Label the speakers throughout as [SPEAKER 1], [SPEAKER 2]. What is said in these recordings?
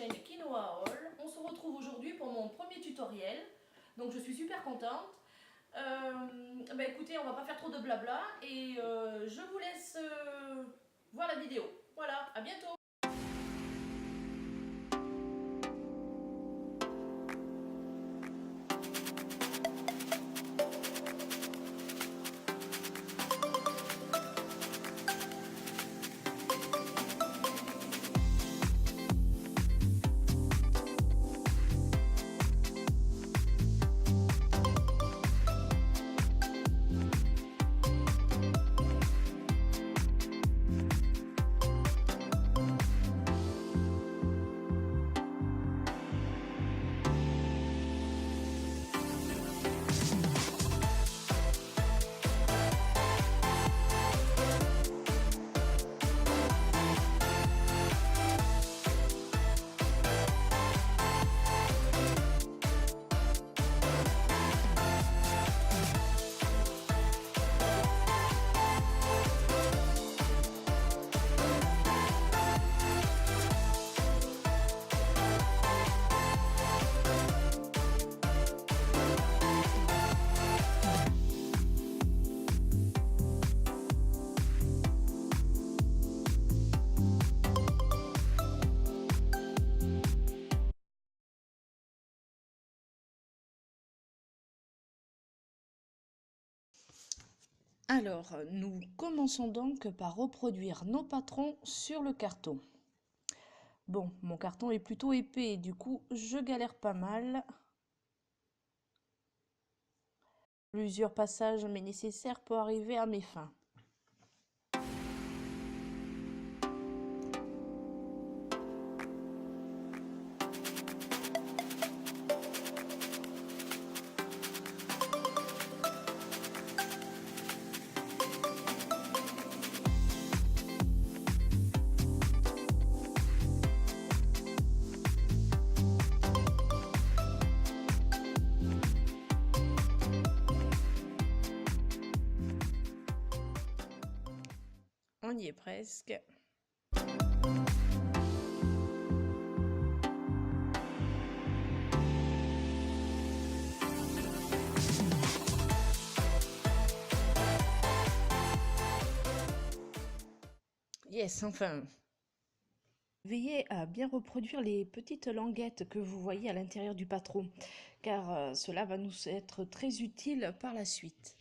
[SPEAKER 1] chaîne Quinoa Haul. On se retrouve aujourd'hui pour mon premier tutoriel, donc je suis super contente. Écoutez, on va pas faire trop de blabla et je vous laisse voir la vidéo. Voilà, à bientôt.
[SPEAKER 2] Alors, nous commençons donc par reproduire nos patrons sur le carton. Bon, mon carton est plutôt épais, du coup, je galère pas mal. Plusieurs passages mais nécessaires pour arriver à mes fins. On y est presque. Yes, enfin. Veillez à bien reproduire les petites languettes que vous voyez à l'intérieur du patron, car cela va nous être très utile par la suite.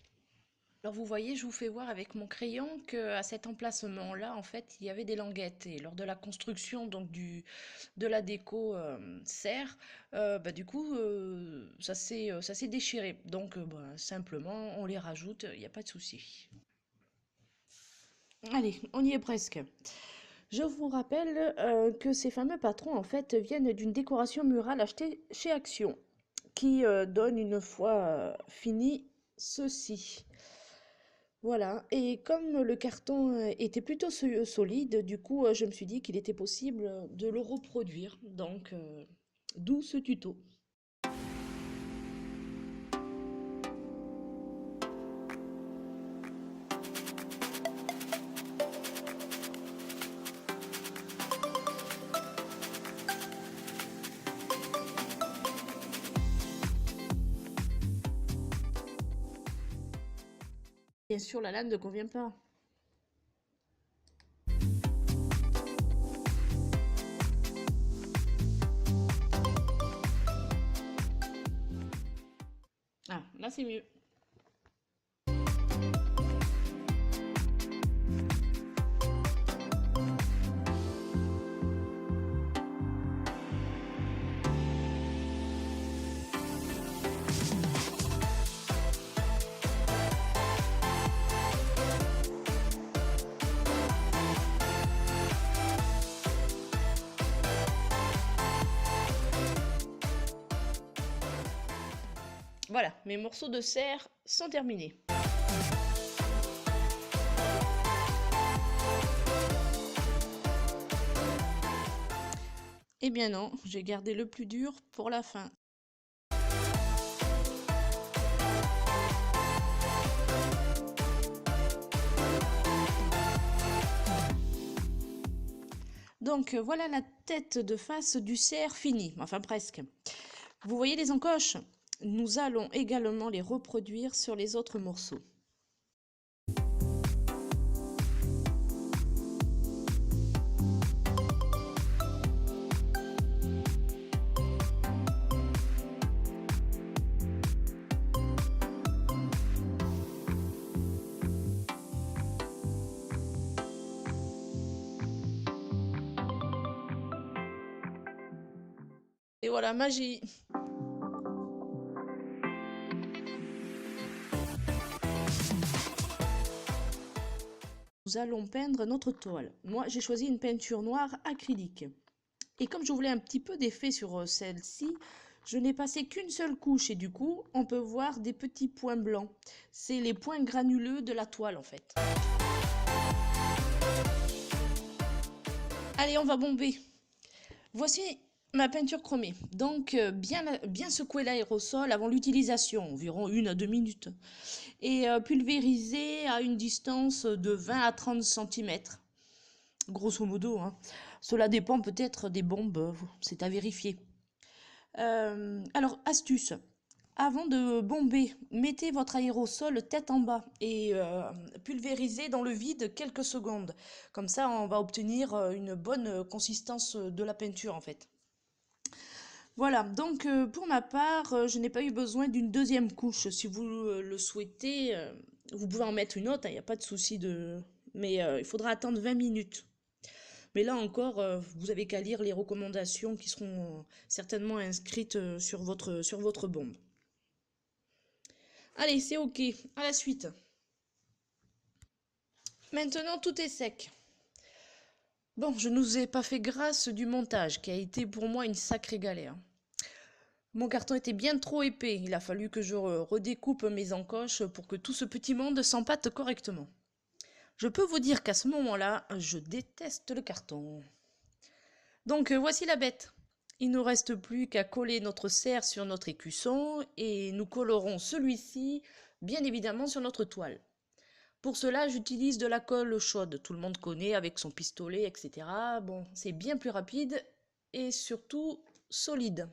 [SPEAKER 2] Alors vous voyez, je vous fais voir avec mon crayon qu'à cet emplacement-là, en fait, il y avait des languettes. Et lors de la construction donc de la déco serre, du coup, ça s'est déchiré. Donc simplement, on les rajoute, il n'y a pas de souci. Allez, on y est presque. Je vous rappelle que ces fameux patrons, en fait, viennent d'une décoration murale achetée chez Action, qui donne une fois fini ceci. Voilà, et comme le carton était plutôt solide, du coup, je me suis dit qu'il était possible de le reproduire. Donc, d'où ce tuto. Bien sûr, la lame ne convient pas. Ah, là c'est mieux. Voilà, mes morceaux de serre sont terminés. Eh bien non, j'ai gardé le plus dur pour la fin. Donc voilà la tête de face du cerf finie, enfin presque. Vous voyez les encoches? Nous allons également les reproduire sur les autres morceaux. Et voilà, magie! Nous allons peindre notre toile. Moi, j'ai choisi une peinture noire acrylique. Et comme je voulais un petit peu d'effet sur celle-ci, je n'ai passé qu'une seule couche et du coup, on peut voir des petits points blancs. C'est les points granuleux de la toile en fait. Allez, on va bomber. Voici ma peinture chromée. Donc, bien secouer l'aérosol avant l'utilisation, environ 1 à 2 minutes. Et pulvériser à une distance de 20 à 30 cm. Grosso modo, hein. Cela dépend peut-être des bombes, c'est à vérifier. Alors, astuce. Avant de bomber, mettez votre aérosol tête en bas et pulvérisez dans le vide quelques secondes. Comme ça, on va obtenir une bonne consistance de la peinture en fait. Voilà, donc pour ma part, je n'ai pas eu besoin d'une deuxième couche. Si vous le souhaitez, vous pouvez en mettre une autre, il n'y a pas de souci de... Mais il faudra attendre 20 minutes. Mais là encore, vous avez qu'à lire les recommandations qui seront certainement inscrites sur votre bombe. Allez, c'est ok, à la suite. Maintenant, tout est sec. Bon, je ne vous ai pas fait grâce du montage, qui a été pour moi une sacrée galère. Mon carton était bien trop épais, il a fallu que je redécoupe mes encoches pour que tout ce petit monde s'empâte correctement. Je peux vous dire qu'à ce moment-là, je déteste le carton. Donc voici la bête. Il ne nous reste plus qu'à coller notre cerf sur notre écusson et nous collerons celui-ci bien évidemment sur notre toile. Pour cela, j'utilise de la colle chaude, tout le monde connaît avec son pistolet, etc. Bon, c'est bien plus rapide et surtout solide.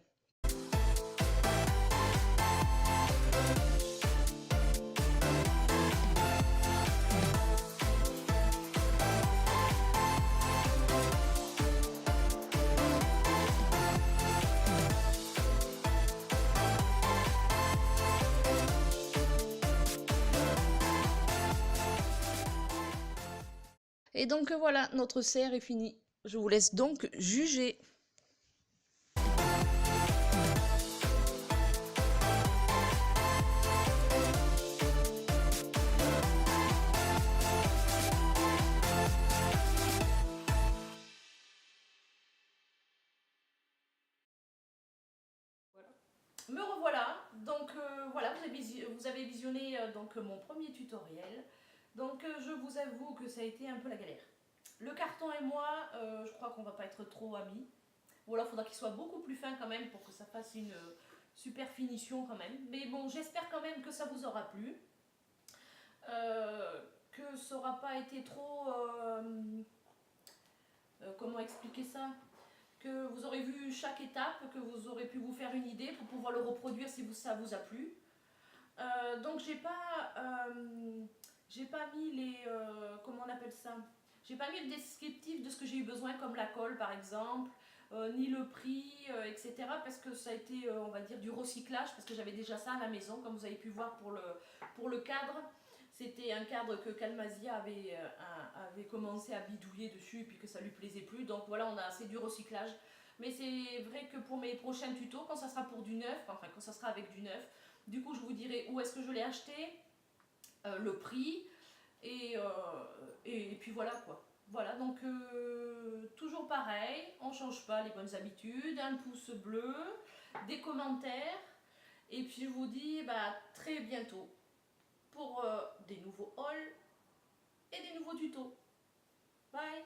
[SPEAKER 2] Et donc voilà, notre cerf est fini. Je vous laisse donc juger.
[SPEAKER 1] Me revoilà, donc voilà, vous avez visionné donc mon premier tutoriel. Donc je vous avoue que ça a été un peu la galère. Le carton et moi, je crois qu'on va pas être trop amis. Ou alors il faudra qu'il soit beaucoup plus fin quand même pour que ça fasse une super finition quand même. Mais bon, j'espère quand même que ça vous aura plu. Que ça n'aura pas été trop... comment expliquer ça? Que vous aurez vu chaque étape, que vous aurez pu vous faire une idée pour pouvoir le reproduire si ça vous a plu. Donc j'ai pas mis les... comment on appelle ça? J'ai pas mis le descriptif de ce que j'ai eu besoin comme la colle par exemple, ni le prix, etc. Parce que ça a été, on va dire, du recyclage, parce que j'avais déjà ça à la maison, comme vous avez pu voir pour le cadre. C'était un cadre que Kalmazia avait commencé à bidouiller dessus et puis que ça lui plaisait plus. Donc voilà, c'est du recyclage. Mais c'est vrai que pour mes prochains tutos, quand ça sera pour du neuf, enfin quand ça sera avec du neuf, du coup je vous dirai où est-ce que je l'ai acheté, le prix, et puis voilà quoi. Voilà, donc toujours pareil, on ne change pas les bonnes habitudes, un pouce bleu, des commentaires, et puis je vous dis très bientôt pour des nouveaux hauls et des nouveaux tutos. Bye!